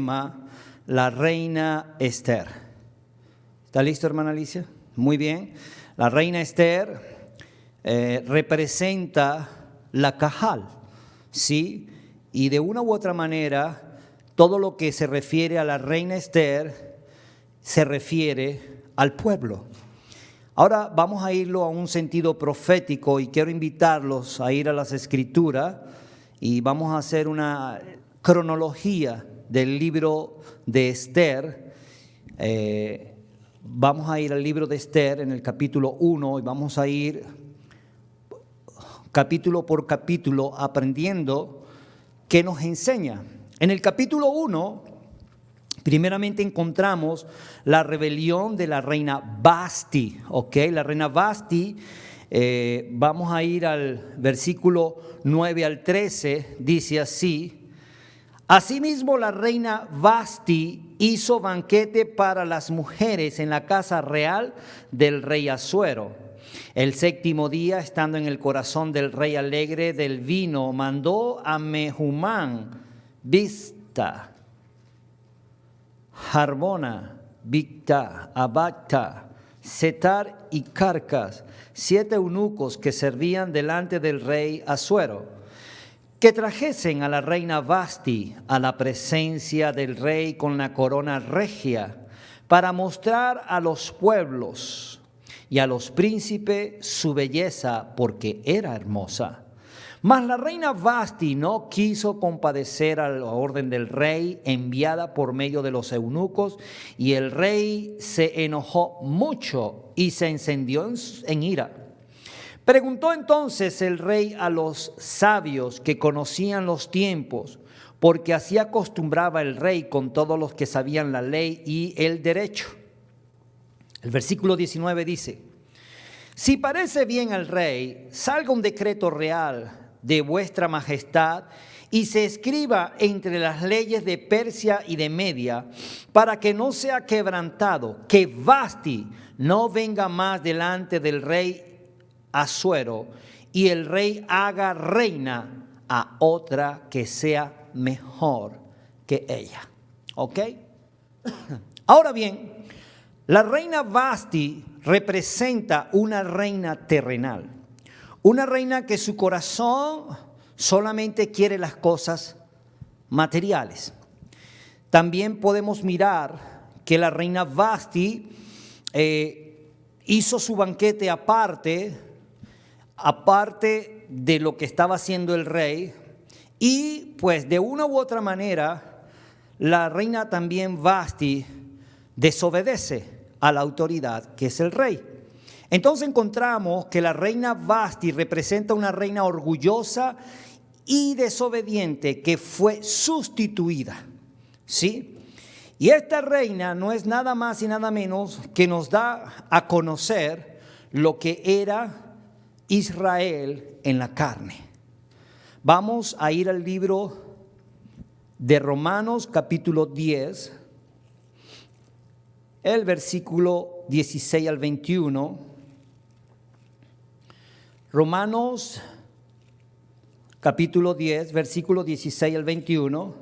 tema la reina Esther. ¿Está listo, hermana Alicia? Muy bien. La reina Esther representa la Cajal, ¿sí? Y de una u otra manera, todo lo que se refiere a la reina Esther se refiere al pueblo. Ahora vamos a irlo a un sentido profético y quiero invitarlos a ir a las Escrituras y vamos a hacer una cronología del libro de Esther. Vamos a ir al libro de Esther en el capítulo 1 y vamos a ir capítulo por capítulo aprendiendo qué nos enseña. En el capítulo 1, primeramente encontramos la rebelión de la reina Vasti, ¿ok? La reina Vasti, vamos a ir al versículo 9 al 13, dice así: Asimismo la reina Vasti hizo banquete para las mujeres en la casa real del rey Asuero. El séptimo día, estando en el corazón del rey alegre del vino, mandó a Mehumán, Bizta, Harbona, Bigta, Abagta, Setar y Carcas, 7 eunucos que servían delante del rey Asuero, que trajesen a la reina Vasti a la presencia del rey con la corona regia, para mostrar a los pueblos y a los príncipes su belleza, porque era hermosa. Mas la reina Vasti no quiso compadecer a la orden del rey enviada por medio de los eunucos, y el rey se enojó mucho y se encendió en ira. Preguntó entonces el rey a los sabios que conocían los tiempos, porque así acostumbraba el rey con todos los que sabían la ley y el derecho. El versículo 19 dice: Si parece bien al rey, salga un decreto real de vuestra majestad y se escriba entre las leyes de Persia y de Media, para que no sea quebrantado, que Vasti no venga más delante del rey Asuero, y el rey haga reina a otra que sea mejor que ella. ¿Ok? Ahora bien, la reina Vasti representa una reina terrenal, una reina que su corazón solamente quiere las cosas materiales. También podemos mirar que la reina Vasti hizo su banquete aparte de lo que estaba haciendo el rey, y pues de una u otra manera la reina también Vasti desobedece a la autoridad que es el rey. Entonces encontramos que la reina Vasti representa una reina orgullosa y desobediente que fue sustituida, ¿sí? Y esta reina no es nada más y nada menos que nos da a conocer lo que era Israel en la carne. Vamos a ir al libro de Romanos capítulo 10, el versículo 16 al 21. Romanos capítulo 10, versículo 16 al 21,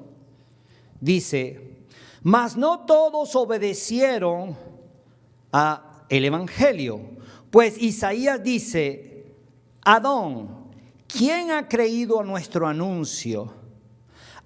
dice: Mas no todos obedecieron a el evangelio, pues Isaías dice: Adón, ¿quién ha creído a nuestro anuncio?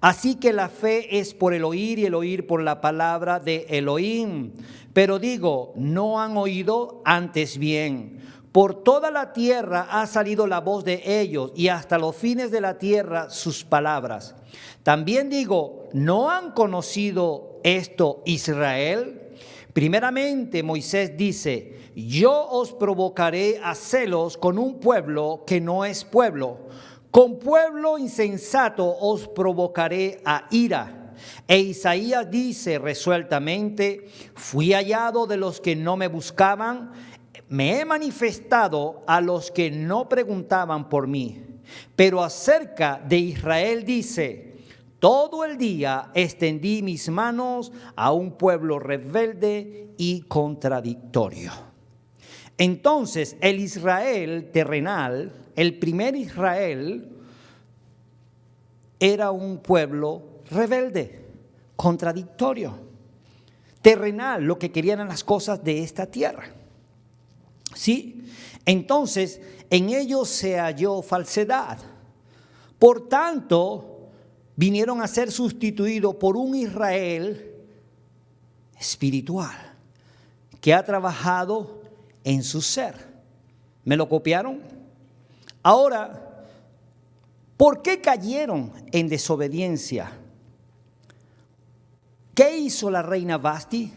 Así que la fe es por el oír y el oír por la palabra de Elohim. Pero digo, no han oído, antes bien. Por toda la tierra ha salido la voz de ellos, y hasta los fines de la tierra sus palabras. También digo, ¿no han conocido esto Israel? Primeramente Moisés dice: yo os provocaré a celos con un pueblo que no es pueblo. Con pueblo insensato os provocaré a ira. E Isaías dice resueltamente: fui hallado de los que no me buscaban, me he manifestado a los que no preguntaban por mí. Pero acerca de Israel dice: todo el día extendí mis manos a un pueblo rebelde y contradictorio. Entonces el Israel terrenal, el primer Israel, era un pueblo rebelde, contradictorio, terrenal, lo que querían eran las cosas de esta tierra. ¿Sí? Entonces, en ellos se halló falsedad. Por tanto, vinieron a ser sustituidos por un Israel espiritual que ha trabajado en su ser. ¿Me lo copiaron? Ahora, ¿por qué cayeron en desobediencia? ¿Qué hizo la reina Vasti?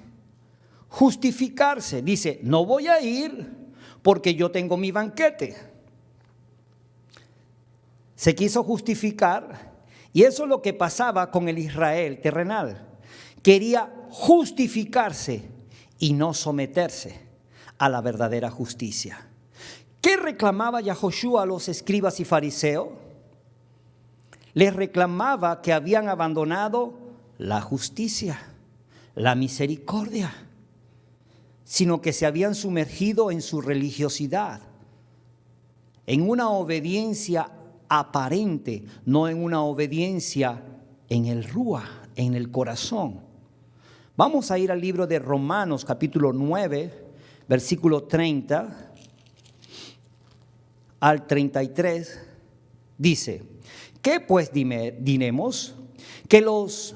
Justificarse. Dice, no voy a ir porque yo tengo mi banquete. Se quiso justificar, y eso es lo que pasaba con el Israel terrenal. Quería justificarse y no someterse a la verdadera justicia. ¿Qué reclamaba Yahoshua a los escribas y fariseos? Les reclamaba que habían abandonado la justicia, la misericordia, sino que se habían sumergido en su religiosidad, en una obediencia aparente, no en una obediencia en el Rúa, en el corazón. Vamos a ir al libro de Romanos, capítulo 9, versículo 30 al 33, dice, ¿qué pues diremos? Que los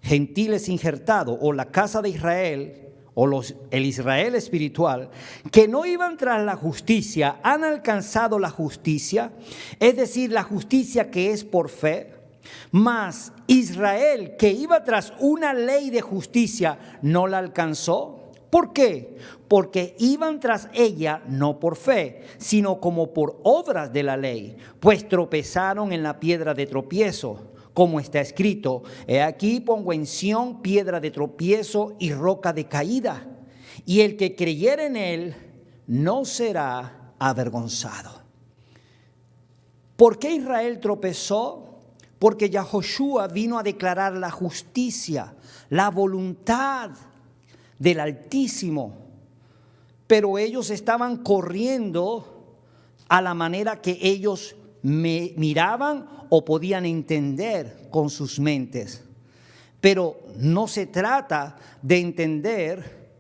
gentiles injertados, o la casa de Israel, o el Israel espiritual, que no iban tras la justicia, han alcanzado la justicia, es decir, la justicia que es por fe. Mas Israel, que iba tras una ley de justicia, no la alcanzó. ¿Por qué? Porque iban tras ella no por fe, sino como por obras de la ley, pues tropezaron en la piedra de tropiezo. Como está escrito, he aquí pongo en Sión piedra de tropiezo y roca de caída, y el que creyere en él no será avergonzado. ¿Por qué Israel tropezó? Porque Yahoshua vino a declarar la justicia, la voluntad del Altísimo, pero ellos estaban corriendo a la manera que ellos miraban o podían entender con sus mentes. Pero no se trata de entender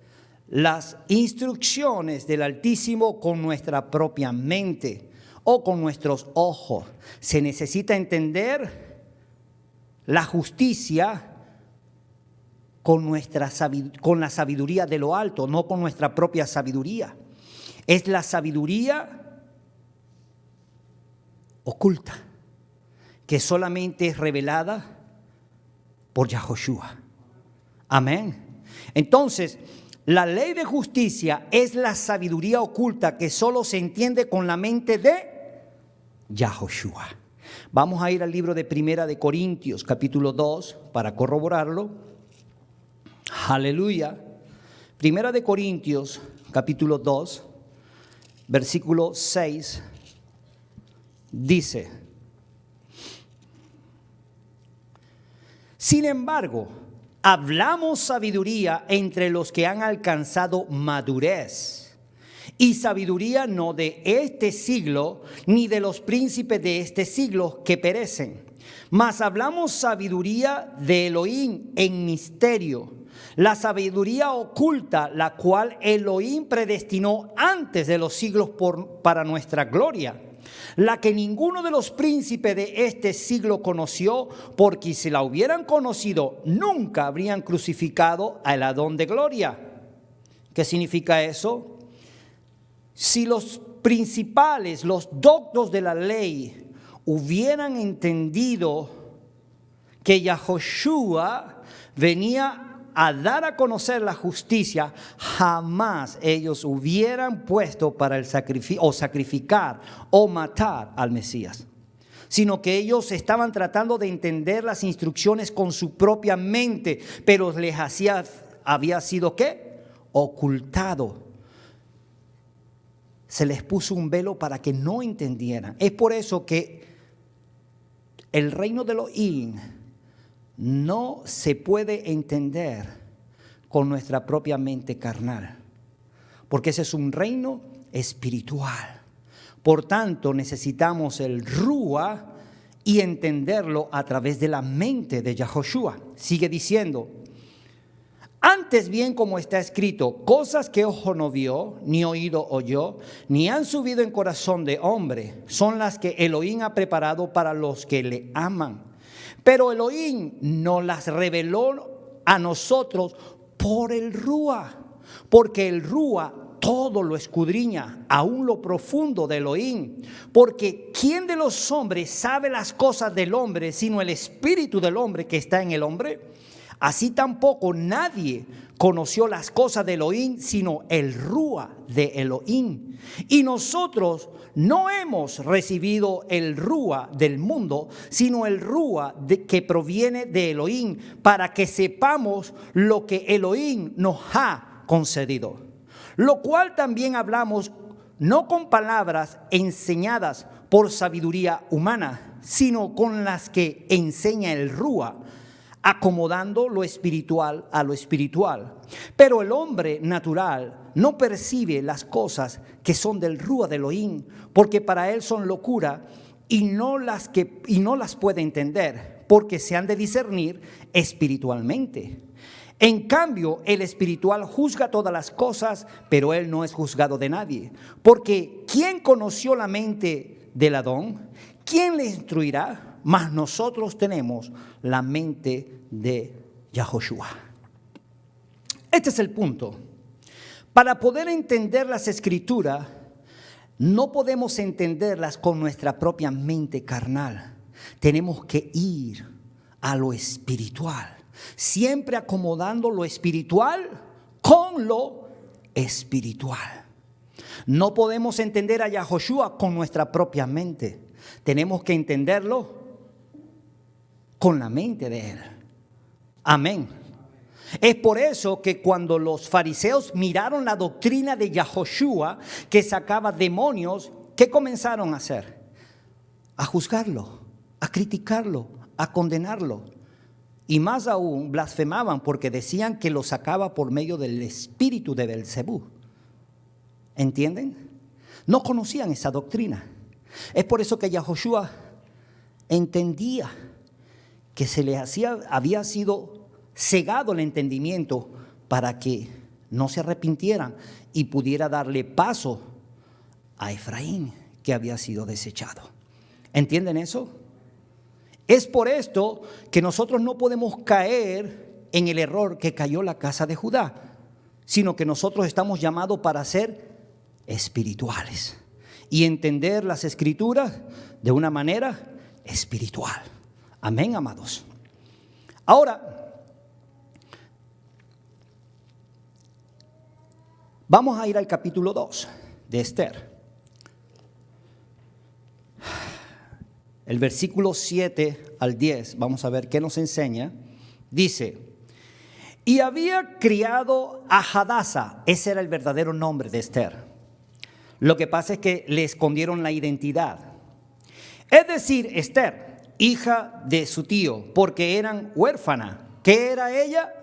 las instrucciones del Altísimo con nuestra propia mente o con nuestros ojos. Se necesita entender la justicia con la sabiduría de lo alto, no con nuestra propia sabiduría. Es la sabiduría oculta, que solamente es revelada por Yahoshua. Amén. Entonces, la ley de justicia es la sabiduría oculta que solo se entiende con la mente de Yahoshua. Vamos a ir al libro de Primera de Corintios, capítulo 2, para corroborarlo. Aleluya. Primera de Corintios, capítulo 2, versículo 6, dice: sin embargo, hablamos sabiduría entre los que han alcanzado madurez, y sabiduría no de este siglo, ni de los príncipes de este siglo que perecen, mas hablamos sabiduría de Elohim en misterio, la sabiduría oculta, la cual Elohim predestinó antes de los siglos para nuestra gloria, la que ninguno de los príncipes de este siglo conoció, porque si la hubieran conocido, nunca habrían crucificado al Adón de gloria. ¿Qué significa eso? Si los principales, los doctos de la ley, hubieran entendido que Yahoshua venía a dar a conocer la justicia, jamás ellos hubieran puesto para el sacrificio o sacrificar o matar al Mesías, sino que ellos estaban tratando de entender las instrucciones con su propia mente, pero les había sido ¿qué? Ocultado. Se les puso un velo para que no entendieran. Es por eso que el reino de Elohim no se puede entender con nuestra propia mente carnal, porque ese es un reino espiritual. Por tanto, necesitamos el Rúa y entenderlo a través de la mente de Yahoshua. Sigue diciendo: antes bien, como está escrito, cosas que ojo no vio, ni oído oyó, ni han subido en corazón de hombre, son las que Elohim ha preparado para los que le aman. Pero Elohim nos las reveló a nosotros por el Rúa, porque el Rúa todo lo escudriña, aún lo profundo de Elohim. Porque ¿quién de los hombres sabe las cosas del hombre, sino el espíritu del hombre que está en el hombre? Así tampoco nadie conoció las cosas de Elohim, sino el Rúa de Elohim. Y nosotros no hemos recibido el Rúa del mundo, sino el Rúa que proviene de Elohim, para que sepamos lo que Elohim nos ha concedido. Lo cual también hablamos no con palabras enseñadas por sabiduría humana, sino con las que enseña el Rúa, acomodando lo espiritual a lo espiritual. Pero el hombre natural no percibe las cosas que son del Rúa de Elohim, porque para él son locura y no las puede entender, porque se han de discernir espiritualmente. En cambio, el espiritual juzga todas las cosas, pero él no es juzgado de nadie. Porque ¿quién conoció la mente del Adón? ¿Quién le instruirá? Mas nosotros tenemos la mente de Yahoshua. Este es el punto. Para poder entender las escrituras, no podemos entenderlas con nuestra propia mente carnal. Tenemos que ir a lo espiritual, siempre acomodando lo espiritual con lo espiritual. No podemos entender a Yahoshua con nuestra propia mente. Tenemos que entenderlo con la mente de él. Amén. Es por eso que cuando los fariseos miraron la doctrina de Yahoshua, que sacaba demonios, ¿qué comenzaron a hacer? A juzgarlo, a criticarlo, a condenarlo. Y más aún, blasfemaban porque decían que lo sacaba por medio del espíritu de Belcebú. ¿Entienden? No conocían esa doctrina. Es por eso que Yahoshua entendía que había sido cegado el entendimiento para que no se arrepintieran y pudiera darle paso a Efraín, que había sido desechado. ¿Entienden eso? Es por esto que nosotros no podemos caer en el error que cayó la casa de Judá, sino que nosotros estamos llamados para ser espirituales y entender las escrituras de una manera espiritual. Amén, amados. Ahora, vamos a ir al capítulo 2 de Esther. El versículo 7 al 10, vamos a ver qué nos enseña. Dice: y había criado a Hadasa, ese era el verdadero nombre de Esther. Lo que pasa es que le escondieron la identidad. Es decir, Esther, hija de su tío, porque eran huérfana. ¿Qué era ella?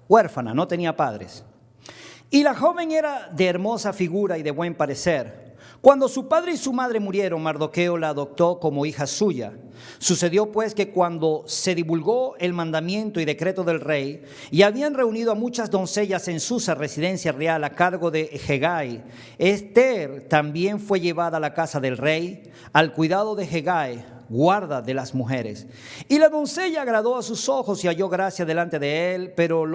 Huérfana, no tenía padres. Y la joven era de hermosa figura y de buen parecer. Cuando su padre y su madre murieron, Mardoqueo la adoptó como hija suya. Sucedió pues que cuando se divulgó el mandamiento y decreto del rey, y habían reunido a muchas doncellas en Susa, residencia real, a cargo de Hegai, Esther también fue llevada a la casa del rey, al cuidado de Hegai, guarda de las mujeres. Y la doncella agradó a sus ojos y halló gracia delante de él, pero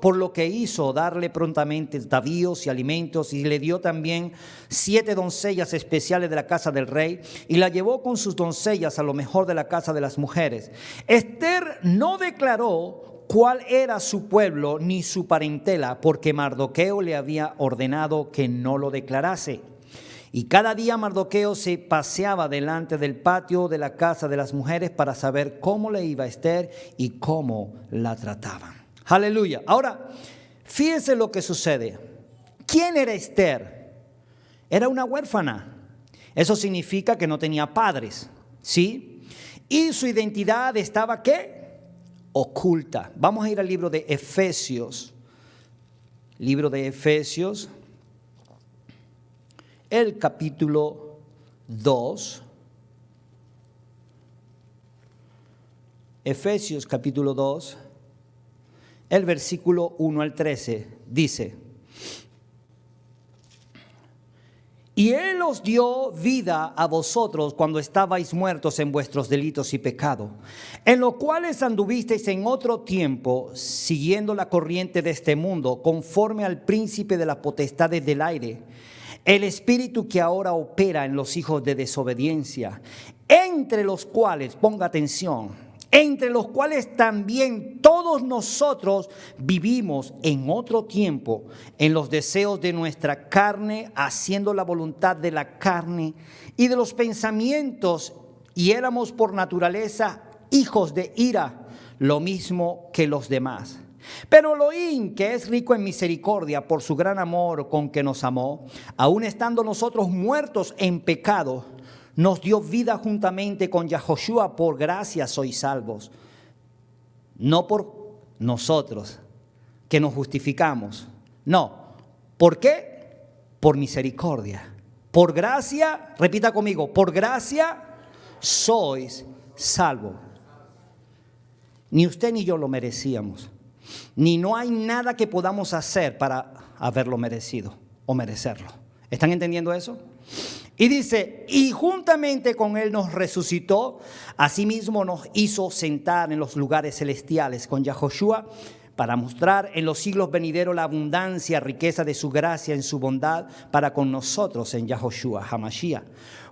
por lo que hizo darle prontamente atavíos y alimentos, y le dio también 7 doncellas especiales de la casa del rey, y la llevó con sus doncellas a lo mejor de la casa de las mujeres. Esther no declaró cuál era su pueblo ni su parentela, porque Mardoqueo le había ordenado que no lo declarase. Y cada día Mardoqueo se paseaba delante del patio de la casa de las mujeres para saber cómo le iba a Esther y cómo la trataban. Aleluya. Ahora, fíjense lo que sucede. ¿Quién era Esther? Era una huérfana. Eso significa que no tenía padres, ¿sí? Y su identidad estaba, ¿qué? Oculta. Vamos a ir al libro de Efesios. Libro de Efesios. El capítulo 2, Efesios capítulo 2, el versículo 1 al 13, dice: y Él os dio vida a vosotros cuando estabais muertos en vuestros delitos y pecados, en los cuales anduvisteis en otro tiempo, siguiendo la corriente de este mundo, conforme al príncipe de las potestades del aire, el espíritu que ahora opera en los hijos de desobediencia, entre los cuales, ponga atención, entre los cuales también todos nosotros vivimos en otro tiempo en los deseos de nuestra carne, haciendo la voluntad de la carne y de los pensamientos, y éramos por naturaleza hijos de ira, lo mismo que los demás. Pero Elohim, que es rico en misericordia por su gran amor con que nos amó, aun estando nosotros muertos en pecado, nos dio vida juntamente con Yahoshua. Por gracia sois salvos, no por nosotros que nos justificamos, no. ¿Por qué? Por misericordia. Por gracia, repita conmigo, por gracia sois salvos. Ni usted ni yo lo merecíamos, ni no hay nada que podamos hacer para haberlo merecido o merecerlo. ¿Están entendiendo eso? Y dice, y juntamente con Él nos resucitó, asimismo nos hizo sentar en los lugares celestiales con Yahoshua, para mostrar en los siglos venideros la abundancia, riqueza de su gracia en su bondad para con nosotros en Yahoshua HaMashiach.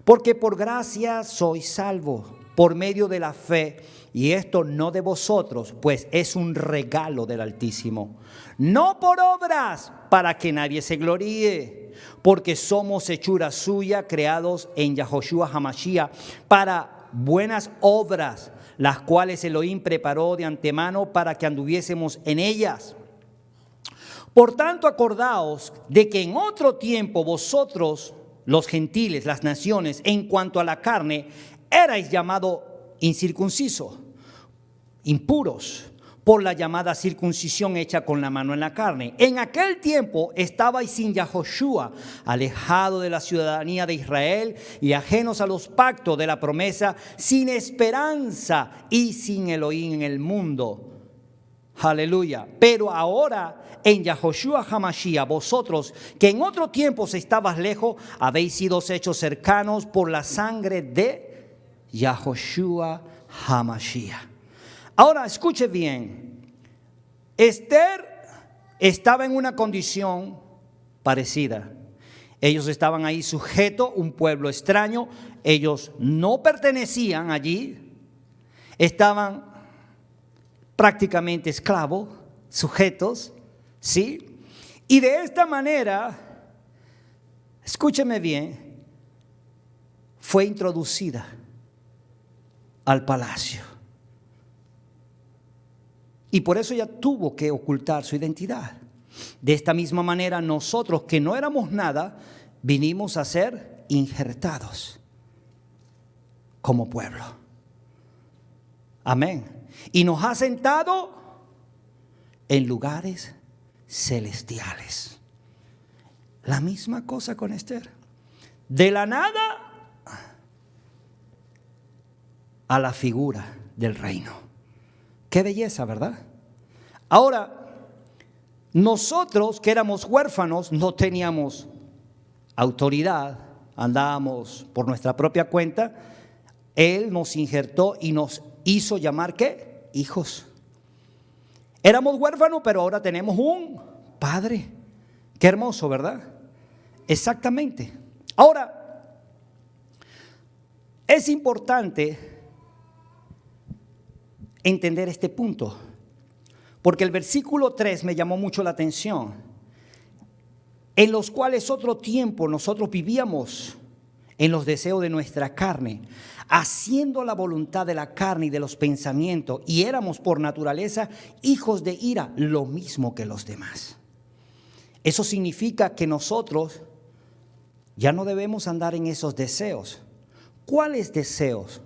Porque por gracia sois salvos, por medio de la fe, y esto no de vosotros, pues es un regalo del Altísimo, no por obras, para que nadie se gloríe, porque somos hechura suya, creados en Yahoshua HaMashiach para buenas obras, las cuales Elohim preparó de antemano para que anduviésemos en ellas. Por tanto, acordaos de que en otro tiempo vosotros, los gentiles, las naciones, en cuanto a la carne, erais llamados incircuncisos, impuros, por la llamada circuncisión hecha con la mano en la carne. En aquel tiempo estabais sin Yahoshua, alejado de la ciudadanía de Israel y ajenos a los pactos de la promesa, sin esperanza y sin Elohim en el mundo. Aleluya. Pero ahora en Yahoshua HaMashiach, vosotros que en otro tiempo estabais lejos, habéis sido hechos cercanos por la sangre de Yahoshua HaMashiach. Ahora escuche bien, Esther estaba en una condición parecida. Ellos estaban ahí sujetos, un pueblo extraño, ellos no pertenecían allí, estaban prácticamente esclavos, sujetos, ¿sí? Y de esta manera, escúcheme bien, fue introducida al palacio. Y por eso ella tuvo que ocultar su identidad. De esta misma manera, nosotros que no éramos nada, vinimos a ser injertados como pueblo. Amén. Y nos ha sentado en lugares celestiales. La misma cosa con Esther. De la nada a la figura del reino. Qué belleza, ¿verdad? Ahora, nosotros que éramos huérfanos, no teníamos autoridad, andábamos por nuestra propia cuenta. Él nos injertó y nos hizo llamar, ¿qué? Hijos. Éramos huérfanos, pero ahora tenemos un padre. Qué hermoso, ¿verdad? Exactamente. Ahora, es importante entender este punto, porque el versículo 3 me llamó mucho la atención, en los cuales otro tiempo nosotros vivíamos en los deseos de nuestra carne, haciendo la voluntad de la carne y de los pensamientos, y éramos por naturaleza hijos de ira, lo mismo que los demás. Eso significa que nosotros ya no debemos andar en esos deseos. ¿Cuáles deseos?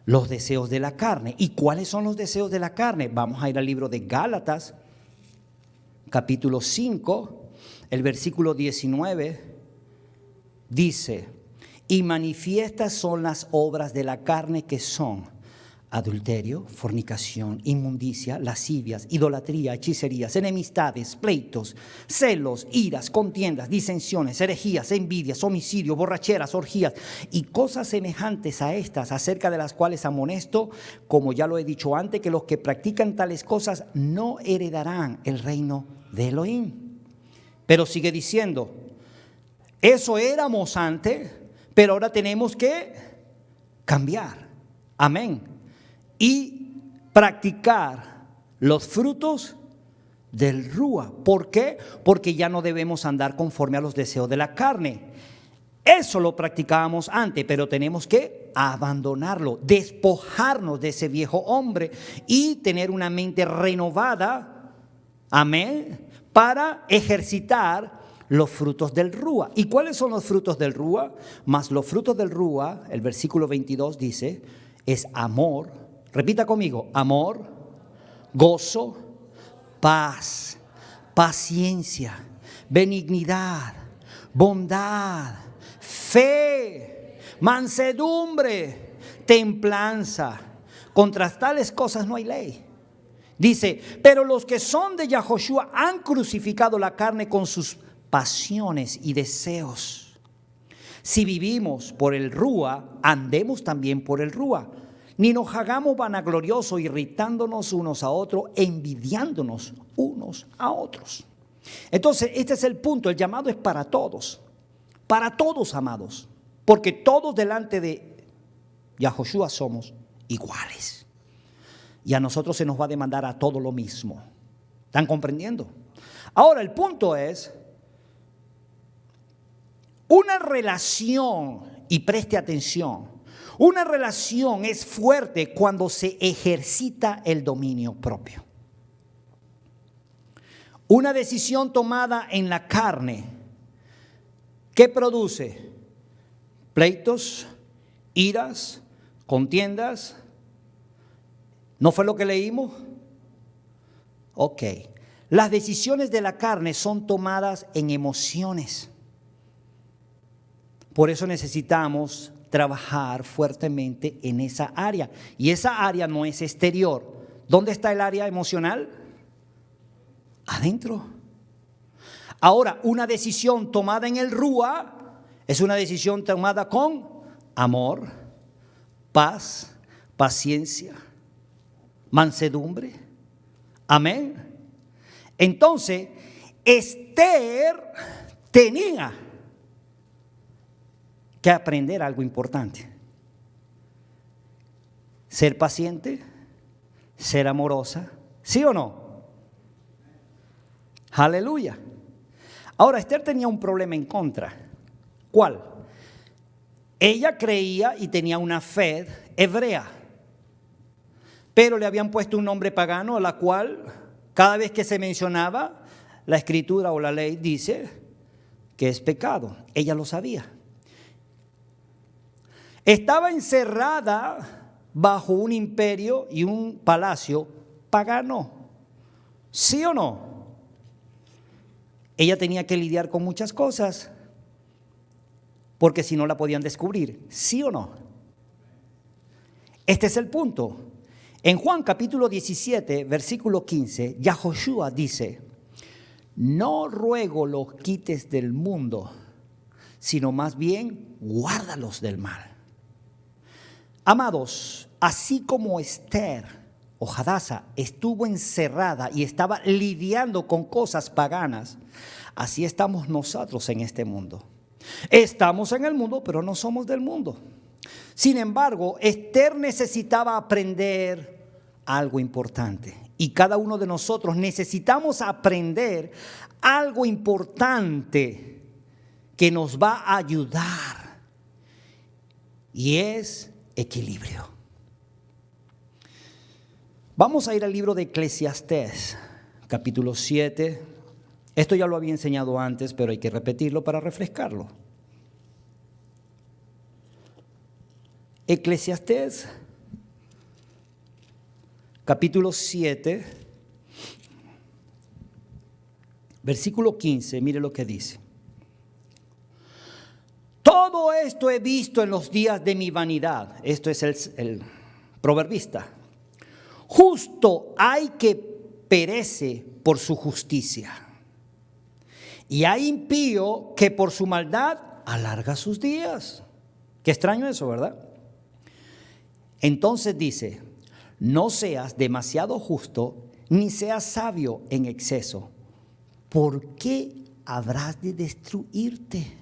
Los deseos de la carne. ¿Y cuáles son los deseos de la carne? Vamos a ir al libro de Gálatas, capítulo 5, el versículo 19, dice: y manifiestas son las obras de la carne, que son adulterio, fornicación, inmundicia, lascivias, idolatría, hechicerías, enemistades, pleitos, celos, iras, contiendas, disensiones, herejías, envidias, homicidios, borracheras, orgías y cosas semejantes a estas, acerca de las cuales amonesto, como ya lo he dicho antes, que los que practican tales cosas no heredarán el reino de Elohim. Pero sigue diciendo, eso éramos antes, pero ahora tenemos que cambiar. Amén. Y practicar los frutos del Rúa. ¿Por qué? Porque ya no debemos andar conforme a los deseos de la carne. Eso lo practicábamos antes, pero tenemos que abandonarlo, despojarnos de ese viejo hombre y tener una mente renovada, amén, para ejercitar los frutos del Rúa. ¿Y cuáles son los frutos del Rúa? Mas los frutos del Rúa, el versículo 22 dice, es amor, repita conmigo, amor, gozo, paz, paciencia, benignidad, bondad, fe, mansedumbre, templanza. Contra tales cosas no hay ley. Dice, pero los que son de Yahoshua han crucificado la carne con sus pasiones y deseos. Si vivimos por el Rúa, andemos también por el Rúa. Ni nos hagamos vanagloriosos, irritándonos unos a otros, envidiándonos unos a otros. Entonces, este es el punto. El llamado es para todos, amados, porque todos delante de Yahoshua somos iguales. Y a nosotros se nos va a demandar a todo lo mismo. ¿Están comprendiendo? Ahora, el punto es una relación, y preste atención, una relación es fuerte cuando se ejercita el dominio propio. Una decisión tomada en la carne, ¿qué produce? Pleitos, iras, contiendas. ¿No fue lo que leímos? Ok. Las decisiones de la carne son tomadas en emociones. Por eso necesitamos trabajar fuertemente en esa área. Y esa área no es exterior. ¿Dónde está el área emocional? Adentro. Ahora, una decisión tomada en el Rúa es una decisión tomada con amor, paz, paciencia, mansedumbre. Amén. Entonces, Esther tenía que aprender algo importante. Ser paciente, ser amorosa, ¿sí o no? Aleluya. Ahora, Esther tenía un problema en contra. ¿Cuál? Ella creía y tenía una fe hebrea, pero le habían puesto un nombre pagano a la cual cada vez que se mencionaba la escritura o la ley dice que es pecado. Ella lo sabía. Estaba encerrada bajo un imperio y un palacio pagano. ¿Sí o no? Ella tenía que lidiar con muchas cosas, porque si no la podían descubrir. ¿Sí o no? Este es el punto. En Juan capítulo 17, versículo 15, Yahoshua dice, no ruego los quites del mundo, sino más bien guárdalos del mal. Amados, así como Esther o Hadasa estuvo encerrada y estaba lidiando con cosas paganas, así estamos nosotros en este mundo. Estamos en el mundo, pero no somos del mundo. Sin embargo, Esther necesitaba aprender algo importante. Y cada uno de nosotros necesitamos aprender algo importante que nos va a ayudar. Y es equilibrio. Vamos a ir al libro de Eclesiastés, capítulo 7. Esto ya lo había enseñado antes, pero hay que repetirlo para refrescarlo. Eclesiastés, capítulo 7, versículo 15, mire lo que dice. Todo esto he visto en los días de mi vanidad. Esto es el proverbista. Justo hay que perece por su justicia, y hay impío que por su maldad alarga sus días. Qué extraño eso, ¿verdad? Entonces dice, no seas demasiado justo, ni seas sabio en exceso. ¿Por qué habrás de destruirte?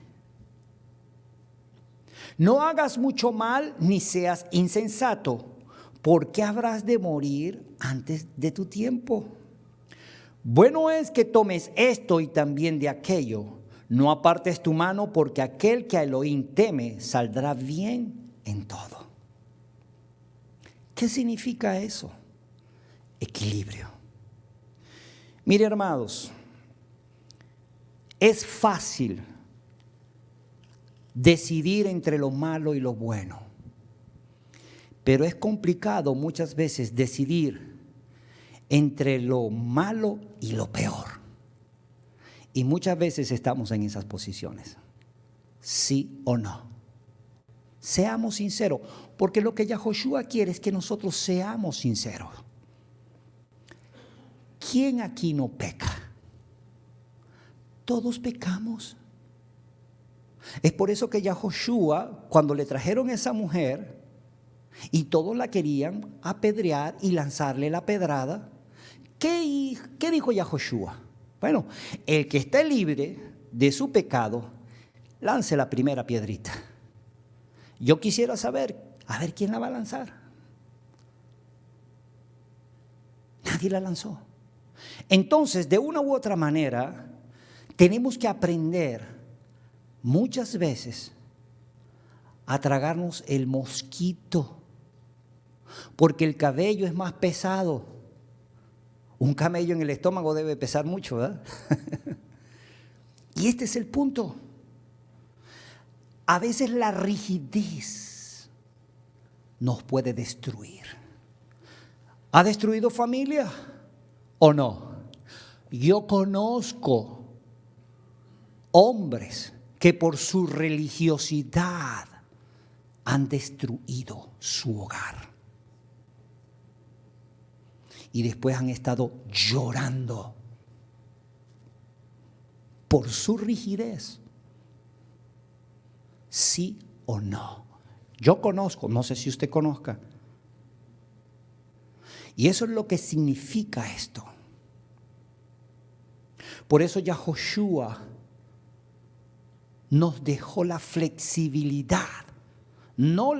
No hagas mucho mal, ni seas insensato. ¿Por qué habrás de morir antes de tu tiempo? Bueno es que tomes esto y también de aquello. No apartes tu mano, porque aquel que a Elohim teme saldrá bien en todo. ¿Qué significa eso? Equilibrio. Mire, hermanos, es fácil decidir entre lo malo y lo bueno, pero es complicado muchas veces decidir entre lo malo y lo peor. Y muchas veces estamos en esas posiciones, sí o no. Seamos sinceros, porque lo que Yahoshua quiere es que nosotros seamos sinceros. ¿Quién aquí no peca? Todos pecamos. Es por eso que Yahoshua, cuando le trajeron a esa mujer y todos la querían apedrear y lanzarle la pedrada, ¿qué dijo Yahoshua? Bueno, el que esté libre de su pecado, lance la primera piedrita. Yo quisiera saber, a ver quién la va a lanzar. Nadie la lanzó. Entonces, de una u otra manera, tenemos que aprender muchas veces a tragarnos el mosquito, porque el cabello es más pesado. Un camello en el estómago debe pesar mucho, ¿verdad? Y este es el punto. A veces la rigidez nos puede destruir. ¿Ha destruido familia o no? Yo conozco hombres que por su religiosidad han destruido su hogar. Y después han estado llorando por su rigidez. ¿Sí o no? Yo conozco, no sé si usted conozca. Y eso es lo que significa esto. Por eso Yahoshua nos dejó la flexibilidad, no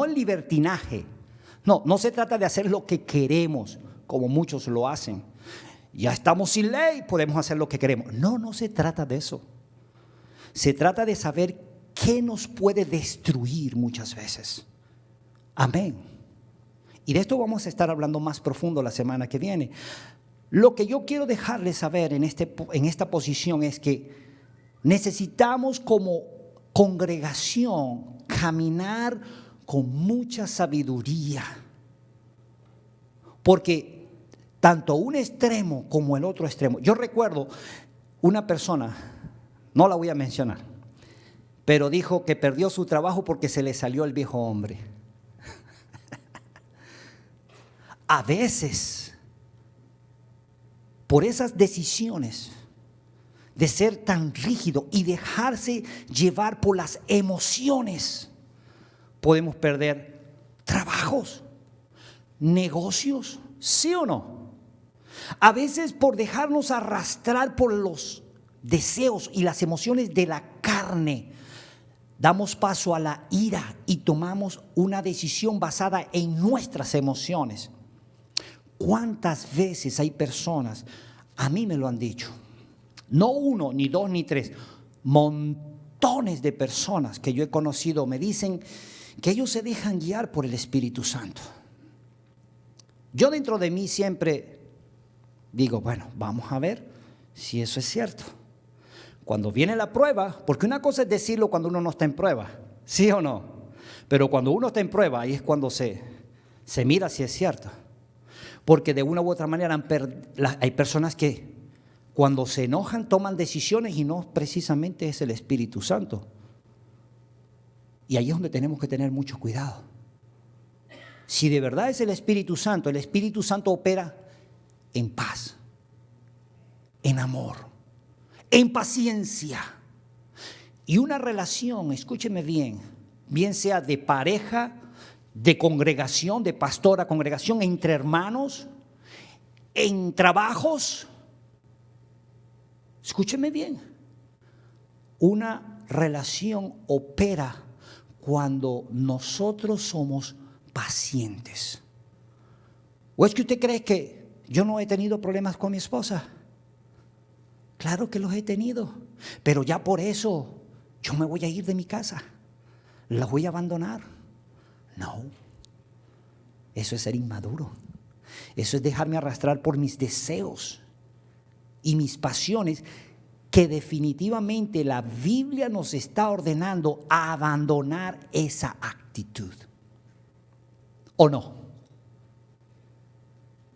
el libertinaje. No se trata de hacer lo que queremos, como muchos lo hacen. Ya estamos sin ley, podemos hacer lo que queremos. No se trata de eso. Se trata de saber qué nos puede destruir muchas veces. Amén. Y de esto vamos a estar hablando más profundo la semana que viene. Lo que yo quiero dejarles saber en esta posición es que necesitamos como congregación caminar con mucha sabiduría. Porque tanto un extremo como el otro extremo. Yo recuerdo una persona, no la voy a mencionar, pero dijo que perdió su trabajo porque se le salió el viejo hombre. A veces, por esas decisiones de ser tan rígido y dejarse llevar por las emociones, podemos perder trabajos, negocios, ¿sí o no? A veces por dejarnos arrastrar por los deseos y las emociones de la carne, damos paso a la ira y tomamos una decisión basada en nuestras emociones. ¿Cuántas veces hay personas, a mí me lo han dicho, no uno, ni dos, ni tres, montones de personas que yo he conocido me dicen que ellos se dejan guiar por el Espíritu Santo? Yo dentro de mí siempre digo, bueno, vamos a ver si eso es cierto. Cuando viene la prueba, porque una cosa es decirlo cuando uno no está en prueba, ¿sí o no? Pero cuando uno está en prueba, ahí es cuando se mira si es cierto. Porque de una u otra manera hay personas que cuando se enojan toman decisiones y no precisamente es el Espíritu Santo. Y ahí es donde tenemos que tener mucho cuidado. Si de verdad es el Espíritu Santo opera en paz, en amor, en paciencia. Y una relación, escúcheme bien, bien sea de pareja, de congregación, de pastor a congregación, entre hermanos, en trabajos. Escúcheme bien, una relación opera cuando nosotros somos pacientes. ¿O es que usted cree que yo no he tenido problemas con mi esposa? Claro que los he tenido, pero ya por eso yo me voy a ir de mi casa, la voy a abandonar. No, eso es ser inmaduro. Eso es dejarme arrastrar por mis deseos y mis pasiones, que definitivamente la Biblia nos está ordenando a abandonar esa actitud. ¿O no?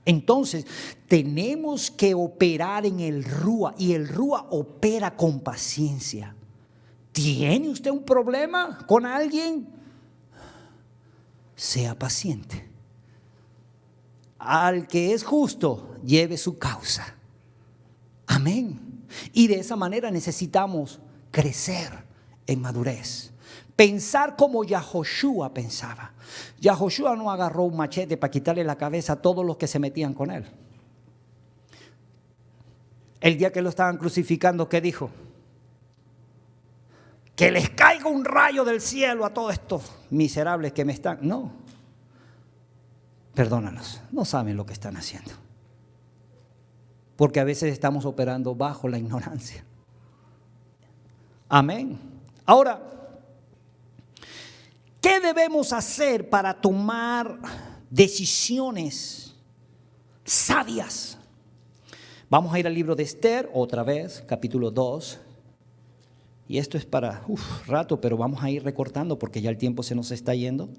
Entonces, tenemos que operar en el Rúa, y el Rúa opera con paciencia. ¿Tiene usted un problema con alguien? Sea paciente. Al que es justo, lleve su causa. Amén. Y de esa manera necesitamos crecer en madurez. Pensar como Yahoshua pensaba. Yahoshua no agarró un machete para quitarle la cabeza a todos los que se metían con él. El día que lo estaban crucificando, ¿qué dijo? Que les caiga un rayo del cielo a todos estos miserables que me están. No, perdónalos, no saben lo que están haciendo. Porque a veces estamos operando bajo la ignorancia. Amén. Ahora, ¿qué debemos hacer para tomar decisiones sabias? Vamos a ir al libro de Esther otra vez, capítulo 2. Y esto es para rato, pero vamos a ir recortando porque ya el tiempo se nos está yendo.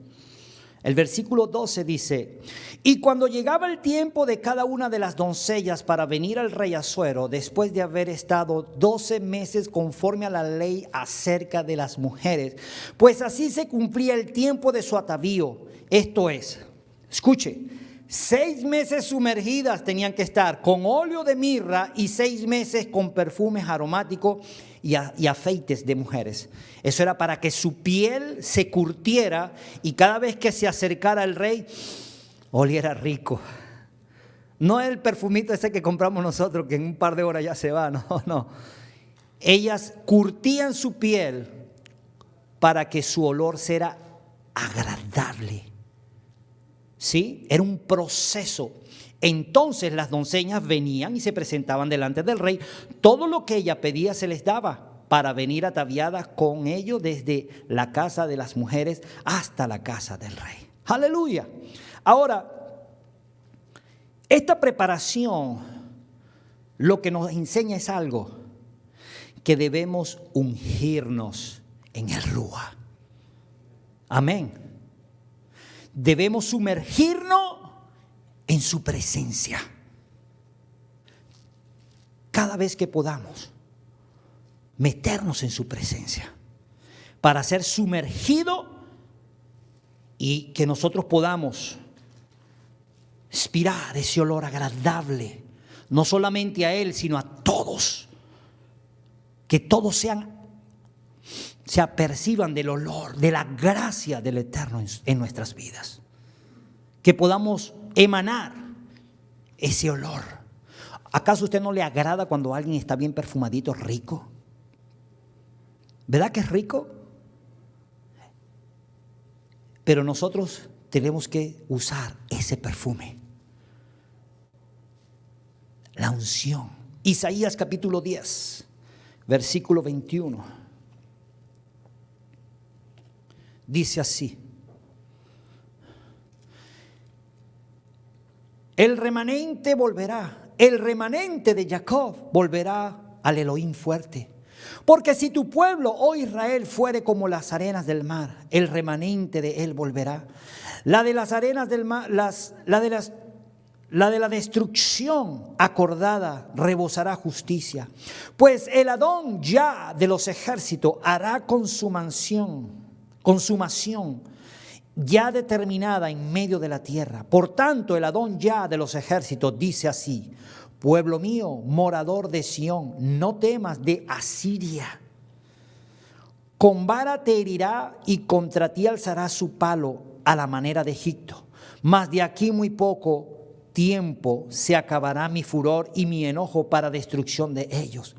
El versículo 12 dice: y cuando llegaba el tiempo de cada una de las doncellas para venir al rey Asuero, después de haber estado 12 meses conforme a la ley acerca de las mujeres, pues así se cumplía el tiempo de su atavío. Esto es, escuche, 6 meses sumergidas tenían que estar con óleo de mirra y 6 meses con perfumes aromáticos y afeites de mujeres. Eso era para que su piel se curtiera y cada vez que se acercara al rey oliera rico. No el perfumito ese que compramos nosotros, que en un par de horas ya se va, no. Ellas curtían su piel para que su olor fuera agradable. ¿Sí? Era un proceso. Entonces las doncellas venían y se presentaban delante del rey. Todo lo que ella pedía se les daba para venir ataviadas con ello desde la casa de las mujeres hasta la casa del rey. Aleluya. Ahora, esta preparación lo que nos enseña es algo, que debemos ungirnos en el Rúa. Amén. Debemos sumergirnos en su presencia. Cada vez que podamos, meternos en su presencia para ser sumergido y que nosotros podamos inspirar ese olor agradable, no solamente a Él, sino a todos. Que todos se aperciban del olor, de la gracia del Eterno en nuestras vidas. Que podamos emanar ese olor. ¿Acaso a usted no le agrada cuando alguien está bien perfumadito, rico? ¿Verdad que es rico? Pero nosotros tenemos que usar ese perfume. La unción. Isaías capítulo 10, versículo 21. Dice así: el remanente volverá, el remanente de Jacob volverá al Elohim fuerte. Porque si tu pueblo, oh Israel, fuere como las arenas del mar, el remanente de él volverá. La de las arenas del mar, la de la destrucción acordada rebosará justicia. Pues el Adón ya de los ejércitos hará consumación, ya determinada en medio de la tierra. Por tanto, el Adón Yah de los ejércitos dice así: pueblo mío, morador de Sión, no temas de Asiria. Con vara te herirá y contra ti alzará su palo a la manera de Egipto. Mas de aquí muy poco tiempo se acabará mi furor y mi enojo para destrucción de ellos.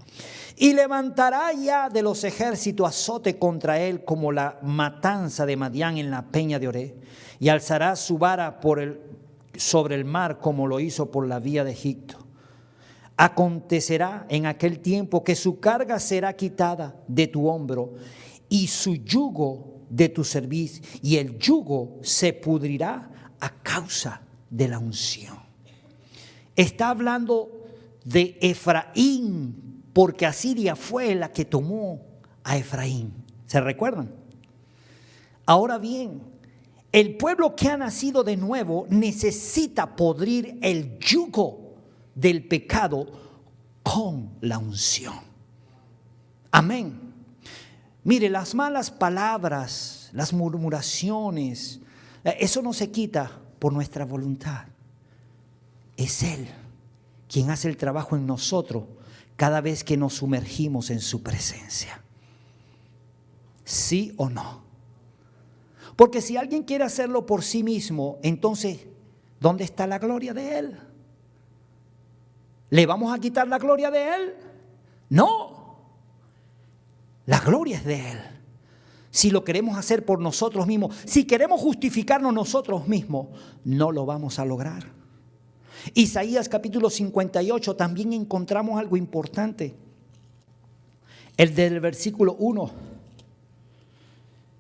Y levantará ya de los ejércitos azote contra él como la matanza de Madián en la peña de Oré. Y alzará su vara sobre el mar como lo hizo por la vía de Egipto. Acontecerá en aquel tiempo que su carga será quitada de tu hombro y su yugo de tu cerviz, y el yugo se pudrirá a causa de la unción. Está hablando de Efraín, porque Asiria fue la que tomó a Efraín. ¿Se recuerdan? Ahora bien, el pueblo que ha nacido de nuevo necesita podrir el yugo del pecado con la unción. Amén. Mire, las malas palabras, las murmuraciones, eso no se quita por nuestra voluntad. Es Él quien hace el trabajo en nosotros cada vez que nos sumergimos en su presencia. ¿Sí o no? Porque si alguien quiere hacerlo por sí mismo, entonces, ¿dónde está la gloria de Él? ¿Le vamos a quitar la gloria de Él? No. La gloria es de Él. Si lo queremos hacer por nosotros mismos, si queremos justificarnos nosotros mismos, no lo vamos a lograr. Isaías capítulo 58 también encontramos algo importante. El del versículo 1.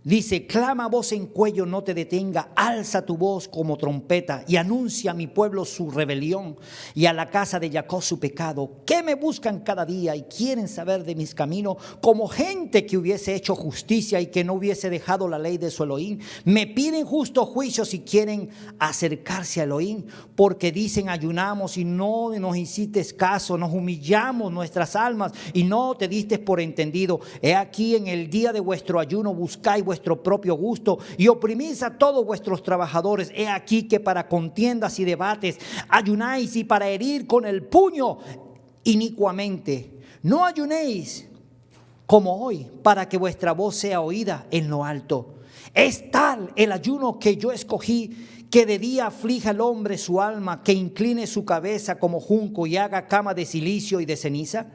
Dice: clama a voz en cuello, no te detenga, alza tu voz como trompeta y anuncia a mi pueblo su rebelión y a la casa de Jacob su pecado, que me buscan cada día y quieren saber de mis caminos, como gente que hubiese hecho justicia y que no hubiese dejado la ley de su Elohim. Me piden justo juicio si quieren acercarse a Elohim, porque dicen: ayunamos y no nos hiciste caso, nos humillamos nuestras almas y no te diste por entendido. He aquí, en el día de vuestro ayuno buscáis vuestro propio gusto y oprimís a todos vuestros trabajadores. He aquí que para contiendas y debates ayunáis, y para herir con el puño inicuamente. No ayunéis como hoy, para que vuestra voz sea oída en lo alto. Es tal el ayuno que yo escogí, que de día aflija el hombre su alma, que incline su cabeza como junco y haga cama de silicio y de ceniza.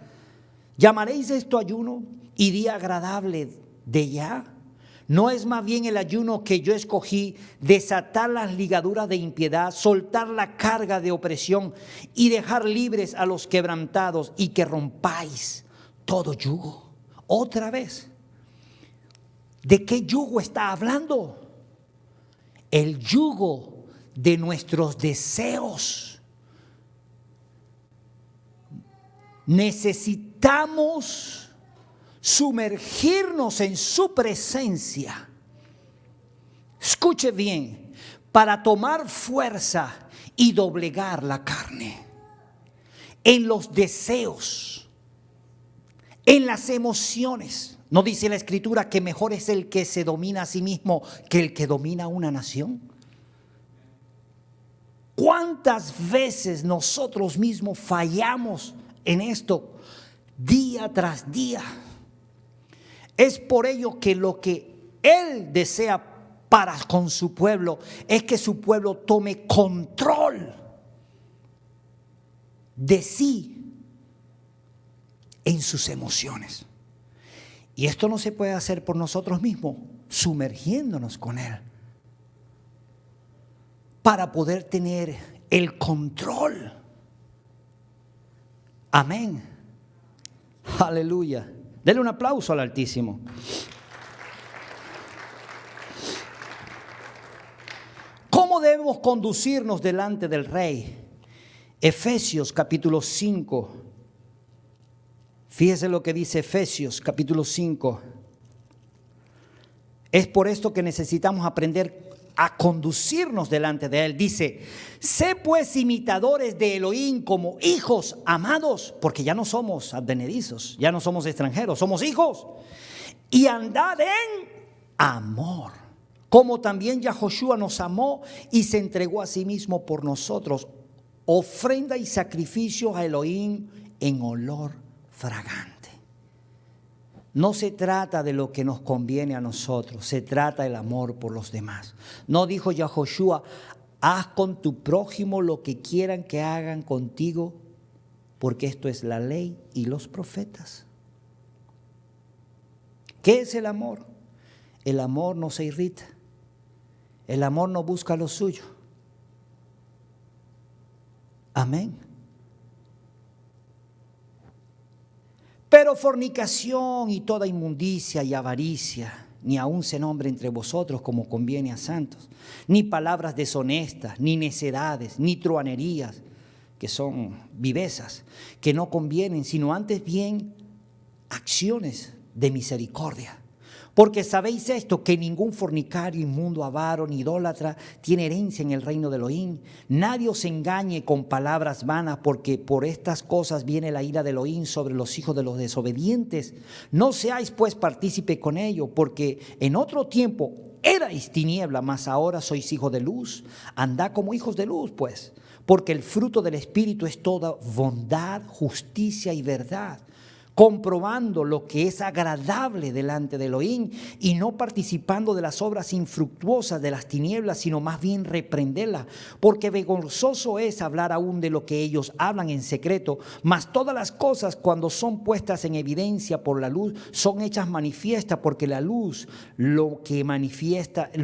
¿Llamaréis esto ayuno y día agradable de Yah? ¿No es más bien el ayuno que yo escogí, desatar las ligaduras de impiedad, soltar la carga de opresión y dejar libres a los quebrantados, y que rompáis todo yugo? Otra vez, ¿de qué yugo está hablando? El yugo de nuestros deseos. Necesitamos sumergirnos en su presencia. Escuche bien, para tomar fuerza y doblegar la carne en los deseos, en las emociones. ¿No dice la Escritura que mejor es el que se domina a sí mismo que el que domina una nación? ¿Cuántas veces nosotros mismos fallamos en esto día tras día? Es por ello que lo que Él desea para con su pueblo es que su pueblo tome control de sí en sus emociones. Y esto no se puede hacer por nosotros mismos, sumergiéndonos con Él, para poder tener el control. Amén. Aleluya. Denle un aplauso al Altísimo. ¿Cómo debemos conducirnos delante del Rey? Efesios capítulo 5. Fíjese lo que dice Efesios capítulo 5. Es por esto que necesitamos aprender a conducirnos delante de Él. Dice: sé pues imitadores de Elohim como hijos amados, porque ya no somos advenedizos, ya no somos extranjeros, somos hijos, y andad en amor, como también Yahoshua nos amó y se entregó a sí mismo por nosotros, ofrenda y sacrificio a Elohim en olor fragante. No se trata de lo que nos conviene a nosotros, se trata del amor por los demás. No dijo Yahoshua, haz con tu prójimo lo que quieran que hagan contigo, porque esto es la ley y los profetas. ¿Qué es el amor? El amor no se irrita. El amor no busca lo suyo. Amén. Pero fornicación y toda inmundicia y avaricia, ni aun se nombre entre vosotros como conviene a santos, ni palabras deshonestas, ni necedades, ni truanerías, que son vivezas, que no convienen, sino antes bien acciones de misericordia. Porque sabéis esto, que ningún fornicario, inmundo, avaro, ni idólatra tiene herencia en el reino de Elohim. Nadie os engañe con palabras vanas, porque por estas cosas viene la ira de Elohim sobre los hijos de los desobedientes. No seáis pues partícipe con ello, porque en otro tiempo erais tiniebla, mas ahora sois hijos de luz. Andad como hijos de luz, pues, porque el fruto del Espíritu es toda bondad, justicia y verdad, comprobando lo que es agradable delante de Elohim y no participando de las obras infructuosas de las tinieblas, sino más bien reprenderlas, porque vergonzoso es hablar aún de lo que ellos hablan en secreto, mas todas las cosas cuando son puestas en evidencia por la luz son hechas manifiestas, porque la luz lo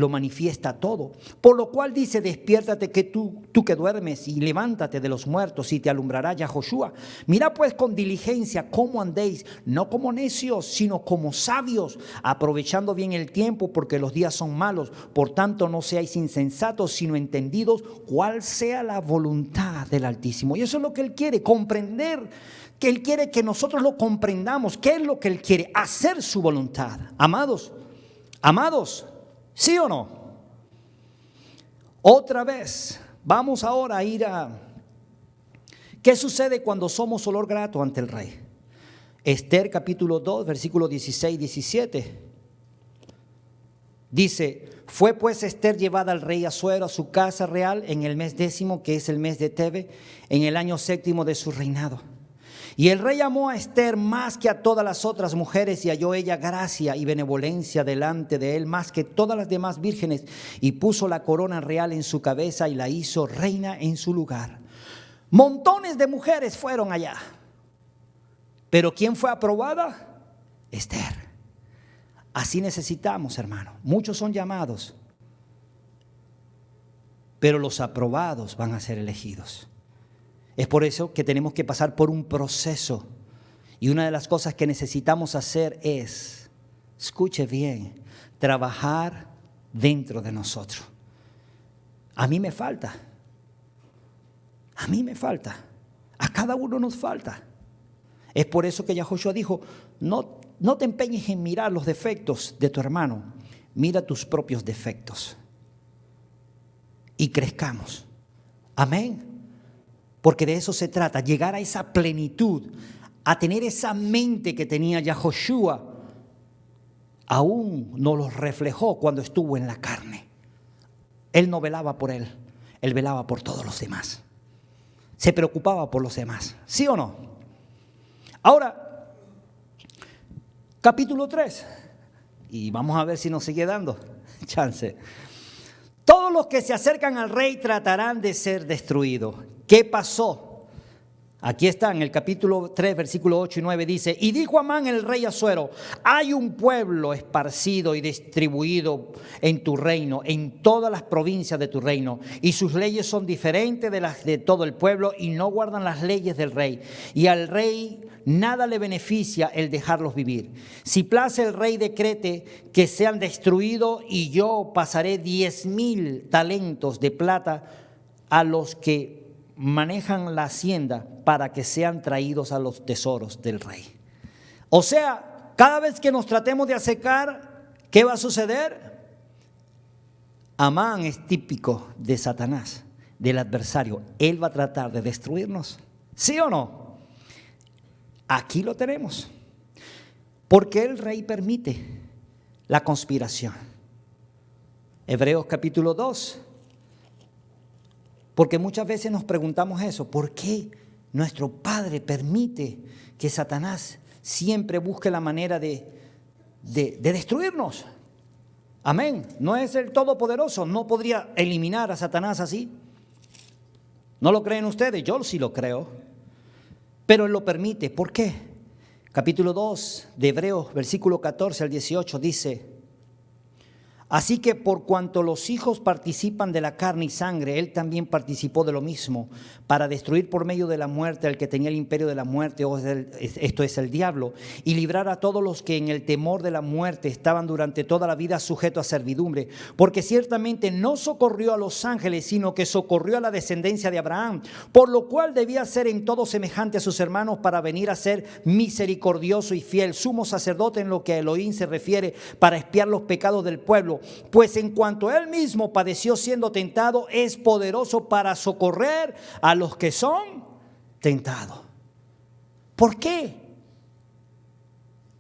manifiesta todo. Por lo cual dice, despiértate que tú que duermes, y levántate de los muertos y te alumbrará Yahoshua. Mira pues con diligencia cómo andéis, no como necios, sino como sabios, aprovechando bien el tiempo, porque los días son malos. Por tanto, no seáis insensatos, sino entendidos cuál sea la voluntad del Altísimo. Y eso es lo que Él quiere, comprender, que Él quiere que nosotros lo comprendamos. ¿Qué es lo que Él quiere? Hacer su voluntad. Amados, ¿sí o no? Otra vez, vamos ahora a ir a ¿qué sucede cuando somos olor grato ante el Rey? Esther capítulo 2, versículos 16 y 17. Dice, fue pues Esther llevada al rey Asuero a su casa real en el mes 10, que es el mes de Tebe, en el año 7 de su reinado. Y el rey amó a Esther más que a todas las otras mujeres, y halló ella gracia y benevolencia delante de él más que todas las demás vírgenes, y puso la corona real en su cabeza y la hizo reina en su lugar. Montones de mujeres fueron allá. Pero ¿quién fue aprobada? Esther. Así necesitamos, hermano. Muchos son llamados, pero los aprobados van a ser elegidos. Es por eso que tenemos que pasar por un proceso. Y una de las cosas que necesitamos hacer es, escuche bien, trabajar dentro de nosotros. A mí me falta. A cada uno nos falta. Es por eso que Yahoshua dijo, no te empeñes en mirar los defectos de tu hermano, mira tus propios defectos y crezcamos. Amén. Porque de eso se trata, llegar a esa plenitud, a tener esa mente que tenía Yahoshua. Aún no los reflejó cuando estuvo en la carne. Él no velaba por él, él velaba por todos los demás. Se preocupaba por los demás, ¿sí o no? Ahora, capítulo 3, y vamos a ver si nos sigue dando chance. Todos los que se acercan al rey tratarán de ser destruidos. ¿Qué pasó? Aquí está en el capítulo 3, versículo 8 y 9, dice, y dijo Amán el rey Asuero, hay un pueblo esparcido y distribuido en tu reino, en todas las provincias de tu reino, y sus leyes son diferentes de las de todo el pueblo, y no guardan las leyes del rey, y al rey nada le beneficia el dejarlos vivir. Si place el rey decrete que sean destruidos, y yo pasaré 10,000 talentos de plata a los que manejan la hacienda para que sean traídos a los tesoros del rey. O sea, cada vez que nos tratemos de acercar, ¿qué va a suceder? Amán es típico de Satanás, del adversario. Él va a tratar de destruirnos. ¿Sí o no? Aquí lo tenemos. Porque el rey permite la conspiración. Hebreos capítulo 2. Porque muchas veces nos preguntamos eso, ¿por qué nuestro Padre permite que Satanás siempre busque la manera de destruirnos? Amén. No es el Todopoderoso, no podría eliminar a Satanás así. ¿No lo creen ustedes? Yo sí lo creo. Pero Él lo permite. ¿Por qué? Capítulo 2 de Hebreos, versículo 14 al 18 dice: así que por cuanto los hijos participan de la carne y sangre, Él también participó de lo mismo, para destruir por medio de la muerte al que tenía el imperio de la muerte, esto es el diablo, y librar a todos los que en el temor de la muerte estaban durante toda la vida sujetos a servidumbre. Porque ciertamente no socorrió a los ángeles, sino que socorrió a la descendencia de Abraham, por lo cual debía ser en todo semejante a sus hermanos, para venir a ser misericordioso y fiel, sumo sacerdote en lo que a Elohim se refiere, para expiar los pecados del pueblo. Pues en cuanto Él mismo padeció siendo tentado, es poderoso para socorrer a los que son tentados. ¿Por qué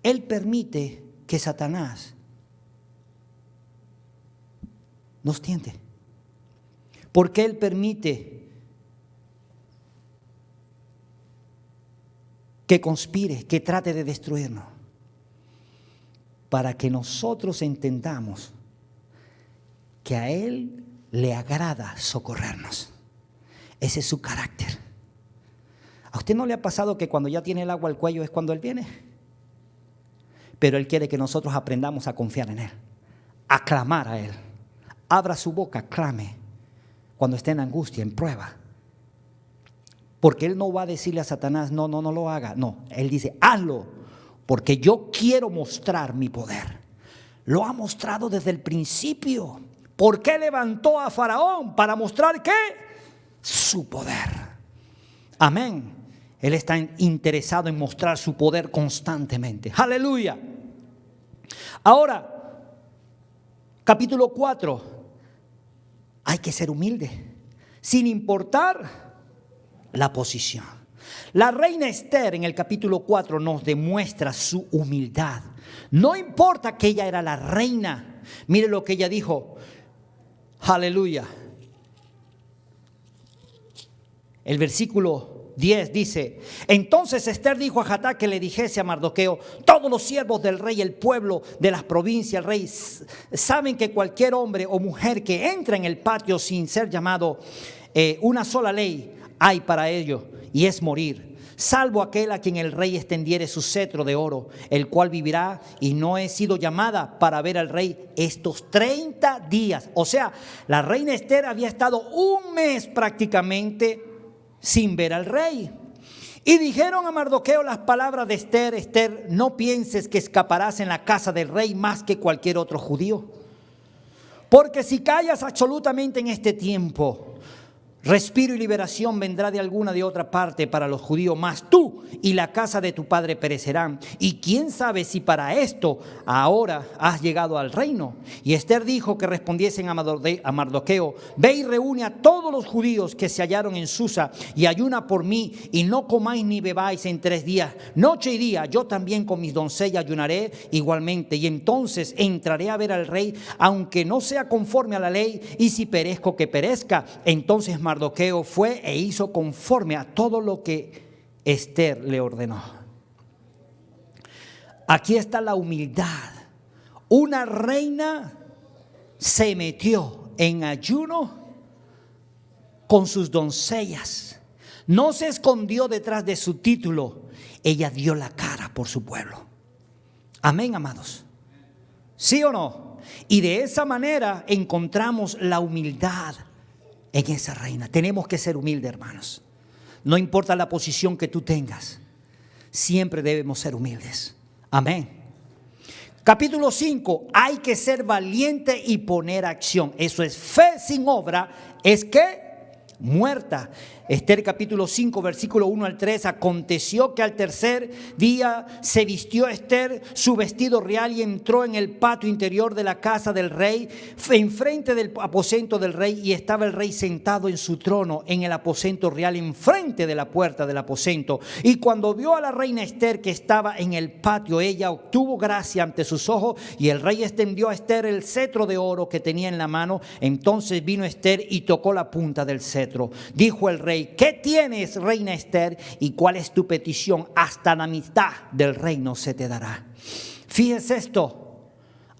Él permite que Satanás nos tiente? ¿Por qué Él permite que conspire, que trate de destruirnos? Para que nosotros entendamos que a Él le agrada socorrernos. Ese es su carácter. ¿A usted no le ha pasado que cuando ya tiene el agua al cuello es cuando Él viene? Pero Él quiere que nosotros aprendamos a confiar en Él, a clamar a Él. Abra su boca, clame cuando esté en angustia, en prueba. Porque Él no va a decirle a Satanás, no lo haga. No, Él dice, hazlo, porque yo quiero mostrar mi poder. Lo ha mostrado desde el principio. ¿Por qué levantó a Faraón? Para mostrar ¿qué? Su poder. Amén. Él está interesado en mostrar su poder constantemente. Aleluya. Ahora, capítulo 4. Hay que ser humilde, sin importar la posición. La reina Esther en el capítulo 4 nos demuestra su humildad. No importa que ella era la reina. Mire lo que ella dijo. Aleluya. El versículo 10 dice: entonces Esther dijo a Hatac que le dijese a Mardoqueo: todos los siervos del rey, el pueblo de las provincias, el rey, saben que cualquier hombre o mujer que entra en el patio sin ser llamado, una sola ley hay para ello, y es morir, salvo aquel a quien el rey extendiere su cetro de oro, el cual vivirá. Y no he sido llamada para ver al rey estos 30 días. O sea, la reina Esther había estado un mes prácticamente sin ver al rey. Y dijeron a Mardoqueo las palabras de Esther: Esther, no pienses que escaparás en la casa del rey más que cualquier otro judío, porque si callas absolutamente en este tiempo, respiro y liberación vendrá de alguna de otra parte para los judíos, mas tú y la casa de tu padre perecerán. Y quién sabe si para esto ahora has llegado al reino. Y Esther dijo que respondiesen a Mardoqueo: ve y reúne a todos los judíos que se hallaron en Susa y ayuna por mí, y no comáis ni bebáis en 3 días, noche y día. Yo también con mis doncellas ayunaré igualmente, y entonces entraré a ver al rey, aunque no sea conforme a la ley, y si perezco, que perezca. Entonces Mardoqueo fue e hizo conforme a todo lo que Esther le ordenó. Aquí está la humildad. Una reina se metió en ayuno con sus doncellas. No se escondió detrás de su título. Ella dio la cara por su pueblo. Amén, amados. ¿Sí o no? Y de esa manera encontramos la humildad en esa reina. Tenemos que ser humildes, hermanos. No importa la posición que tú tengas, siempre debemos ser humildes. Amén. Capítulo 5. Hay que ser valiente y poner acción. Eso es fe sin obra. ¿Es qué? Muerta. Esther capítulo 5, versículo 1 al 3. Aconteció que al tercer día se vistió Esther su vestido real y entró en el patio interior de la casa del rey, enfrente del aposento del rey, y estaba el rey sentado en su trono en el aposento real, enfrente de la puerta del aposento. Y cuando vio a la reina Esther que estaba en el patio, ella obtuvo gracia ante sus ojos, y el rey extendió a Esther el cetro de oro que tenía en la mano. Entonces vino Esther y tocó la punta del cetro. Dijo el rey: ¿qué tienes, reina Esther? ¿Y cuál es tu petición? Hasta la mitad del reino se te dará. Fíjense esto,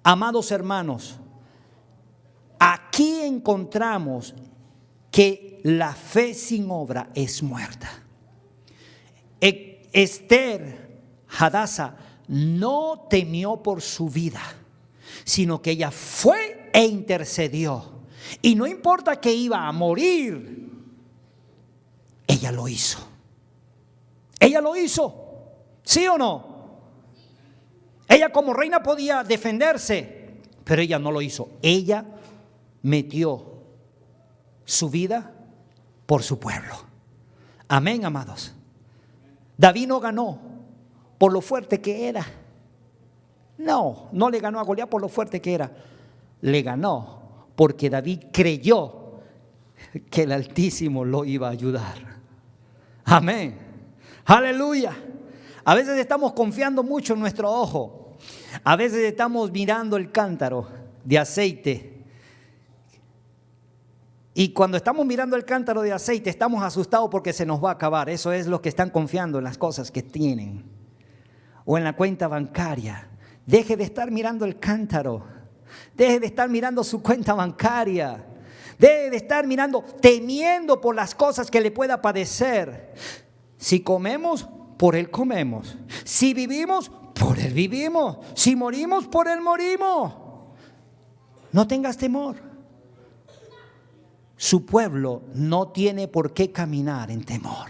amados hermanos. Aquí encontramos que la fe sin obra es muerta. Esther, Hadasa, no temió por su vida, sino que ella fue e intercedió. Y no importa que iba a morir, ella lo hizo. Ella lo hizo, ¿sí o no? Ella como reina podía defenderse, pero ella no lo hizo. Ella metió su vida por su pueblo. Amén, amados. David no ganó por lo fuerte que era. No le ganó a Goliat por lo fuerte que era. Le ganó porque David creyó que el Altísimo lo iba a ayudar. Amén. Aleluya. A veces estamos confiando mucho en nuestro ojo. A veces estamos mirando el cántaro de aceite. Y cuando estamos mirando el cántaro de aceite, estamos asustados porque se nos va a acabar. Eso es lo que están confiando en las cosas que tienen o en la cuenta bancaria. Deje de estar mirando el cántaro. Deje de estar mirando su cuenta bancaria. Deje de estar mirando, temiendo por las cosas que le pueda padecer. Si comemos, por Él comemos. Si vivimos, por Él vivimos. Si morimos, por Él morimos. No tengas temor. Su pueblo no tiene por qué caminar en temor.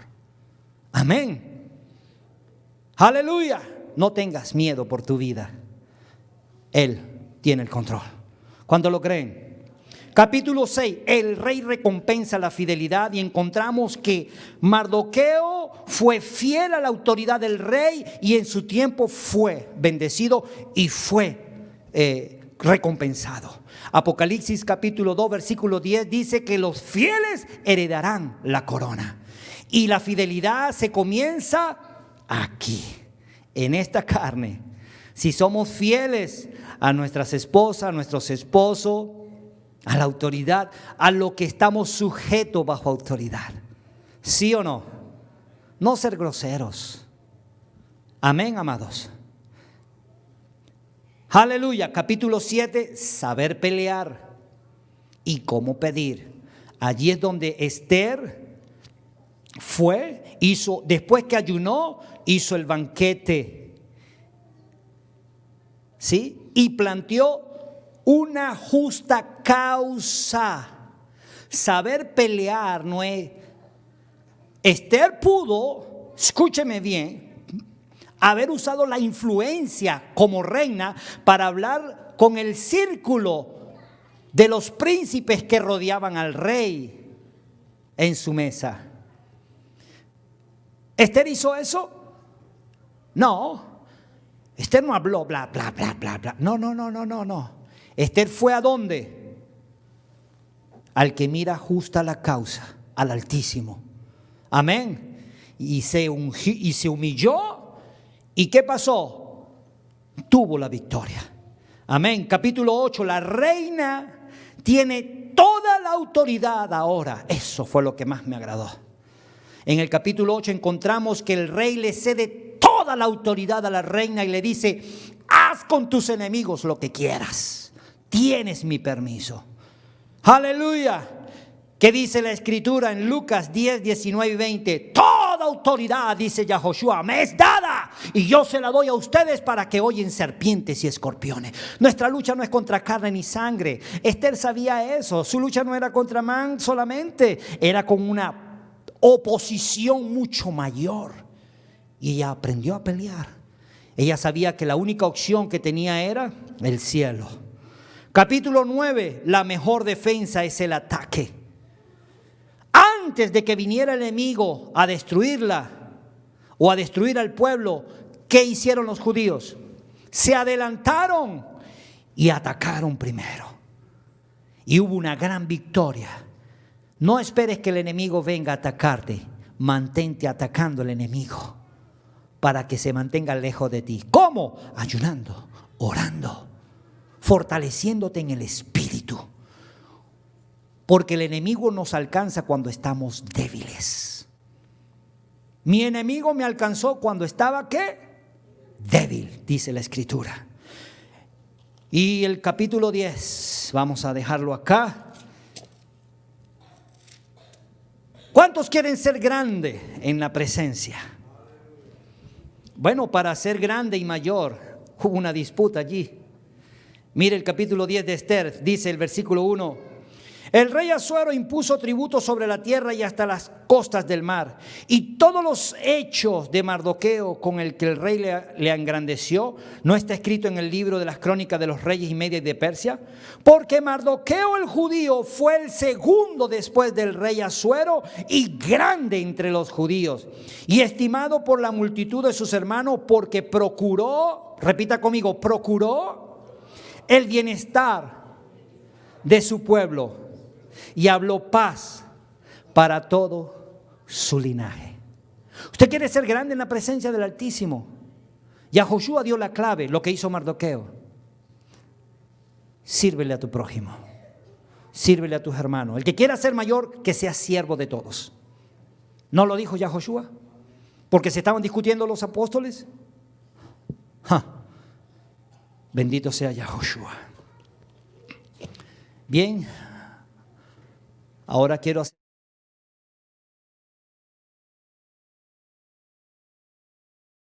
Amén. Aleluya. No tengas miedo por tu vida. Él tiene el control. ¿Cuánto lo creen? Capítulo 6, el rey recompensa la fidelidad, y encontramos que Mardoqueo fue fiel a la autoridad del rey y en su tiempo fue bendecido y fue recompensado. Apocalipsis capítulo 2 versículo 10 dice que los fieles heredarán la corona. Y la fidelidad se comienza aquí, en esta carne. Si somos fieles a nuestras esposas, a nuestros esposos, a la autoridad, a lo que estamos sujetos bajo autoridad. ¿Sí o no? No ser groseros. Amén, amados. Aleluya. Capítulo 7, saber pelear y cómo pedir. Allí es donde Esther hizo, después que ayunó, hizo el banquete. ¿Sí? Y planteó una justa causa. Saber pelear no es. Esther pudo, escúcheme bien, haber usado la influencia como reina para hablar con el círculo de los príncipes que rodeaban al rey en su mesa. ¿Esther hizo eso? No. Esther no habló bla, bla, bla, bla, bla. No. Esther fue ¿a dónde? Al que mira justa la causa, al Altísimo. Amén. Y se humilló. ¿Y qué pasó? Tuvo la victoria. Amén. Capítulo 8, la reina tiene toda la autoridad ahora. Eso fue lo que más me agradó. En el capítulo 8 encontramos que el rey le cede toda la autoridad a la reina y le dice: haz con tus enemigos lo que quieras. Tienes mi permiso. Aleluya. ¿Qué dice la escritura en Lucas 10, 19 y 20? Toda autoridad, dice Yahoshua, me es dada y yo se la doy a ustedes para que hollen serpientes y escorpiones. Nuestra lucha no es contra carne ni sangre. Esther sabía eso. Su lucha no era contra man solamente, era con una oposición mucho mayor. Y ella aprendió a pelear. Ella sabía que la única opción que tenía era el cielo. Capítulo 9, la mejor defensa es el ataque. antes de que viniera el enemigo a destruirla o a destruir al pueblo, ¿qué hicieron los judíos? Se adelantaron y atacaron primero. Y hubo una gran victoria. No esperes que el enemigo venga a atacarte. Mantente atacando al enemigo para que se mantenga lejos de ti. ¿Cómo? Ayunando, orando, fortaleciéndote en el espíritu. Porque el enemigo nos alcanza cuando estamos débiles. Mi enemigo me alcanzó cuando estaba, ¿qué? Débil, dice la Escritura. Y el capítulo 10, vamos a dejarlo acá. ¿Cuántos quieren ser grandes en la presencia? Bueno, para ser grande y mayor, hubo una disputa allí. Mire el capítulo 10 de Esther, dice el versículo 1. El rey Asuero impuso tributo sobre la tierra y hasta las costas del mar. Y todos los hechos de Mardoqueo con el que el rey le engrandeció, ¿no está escrito en el libro de las crónicas de los reyes y Media y de Persia? Porque Mardoqueo el judío fue el segundo después del rey Asuero y grande entre los judíos. Y estimado por la multitud de sus hermanos porque procuró, repita conmigo, procuró el bienestar de su pueblo. Y habló paz para todo su linaje. Usted quiere ser grande en la presencia del Altísimo. Yahoshua dio la clave, lo que hizo Mardoqueo. Sírvele a tu prójimo. Sírvele a tus hermanos. El que quiera ser mayor, que sea siervo de todos. ¿No lo dijo Yahoshua? Porque se estaban discutiendo los apóstoles. Bendito sea Yahoshua. Bien. Ahora quiero hacer